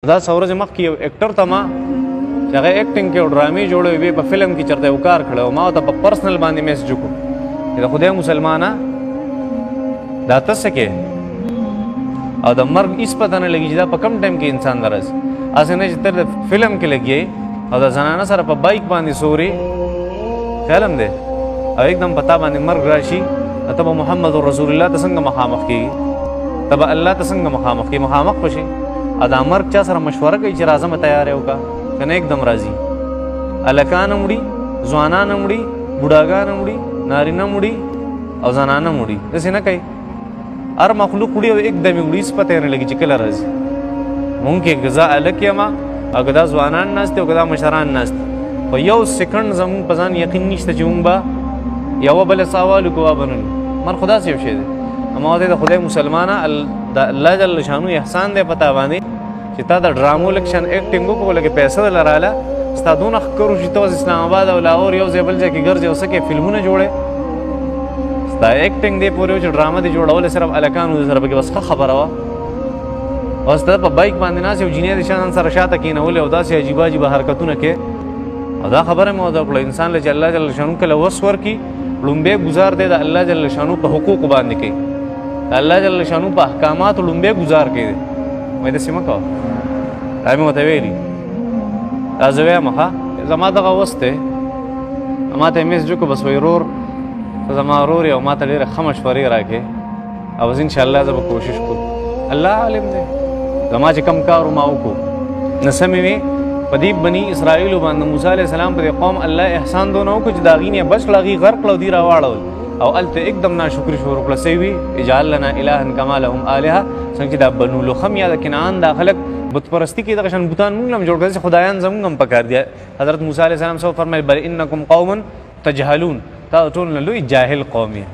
دا څورځ مخکې یو اکټر ته ما چې هغه اکټینګ کې او ډرامې جوړوي بیا په فلم کې چېرته یو کار کړی او ما ورته په پرسنل باندې میسج وکړو چې د خدای مسلمانه دا ته څه کې او د مرګ هېڅ پته نه لګي چې دا په کم ټایم کې انسان ته راځي هسې نه چې ته د فلم کې لګیې او د زنانه سره په بایک باندې سورې خیال هم دی او एकदम په تا باندې مرګ راشي ته به محمد رسول الله ته څنګه مخامخ کېږي ته به الله ته څنګه مخامخ کېږي مخامخ به شي دا مرګ چا سره مشوره کوي چې راځه مه تیار یې وکړه که نه एकदम راځي هلکان هم وړي ځوانان هم وړي بوډاګان هم وړي نارینه هم وړي او زنانه هم وړي داسې نه کوي هر مخلوق وړي او एकदम یې وړي هېڅ پته یې نه لګي چې کله راځي مونږ کې که زه هلک یم او که دا ځوانان ناست دي او که دا مشران ناست دي په یو سیکنډ زمونږ په ځان یقین نشته چې مونږ به یوه بله سوال وکړو وا به نه مر خو داسې یو شی دی ما ورته د خدای مسلمانه د الله جل شانو احسان دی په تا باندې چې تا د ډرامو لږ شان ایکټینګ وکړو لکه پیسه درله راله ستا دونه ښکرو چې ته اوس اسلام آباد او لاهور یو ځای بل ځای کې ګرځې او څه کې فلمونه جوړې ستا ایکټینګ دی پورې و چې ډرامه دې جوړولې صرف هلکانو دې سره پکې بس ښه خبره وه اوس ته په بایک باندې ناست یو جینۍ د شان سره شاته کېنولې او داسې عجیبه عجیبه حرکتونه کې او دا خبره مې ورته وکړه انسان له چې الله جل شانو کله وس ورکړي لومبی ګزار دی د الله جل شانو په حقوقو باندې کوي الله جل شانو په احکاماتو لومبی ګزار کوي وایي داسې مه کوه دا مې ورته ویلي دا زه وایم ښه زما دغه وس دی ما ته یې میسج وکړو بس وایي ورور ته زما ورور یې او ما ته ډېرې ښه مشورې راکړې او بس انشاءالله زه به کوشش کوم الله عالم دی زما چې کم کار ما وکړو نه سمې وې په دې بني اسرائیلو باندې موسی علیه السلام په دې قوم الله احسان دونه وکړو چې د هغې نه بچ کړه هغې غرق کړه او دوی راواړول او هلته एकदम ناشکري شروع کړه څه وي اجعل لنا الها کما لهم الهه څنګه چې دا بنو لخم یا د کنعان دا خلک بت پرستی کې دغه شان بوتان مونږ هم جوړ کړل چې خدایان زمونږ هم پکار دي حضرت موسی علیه السلام سو فرمایل بل انکم قوم تجهلون تا ټول نه لوی جاهل قوم یې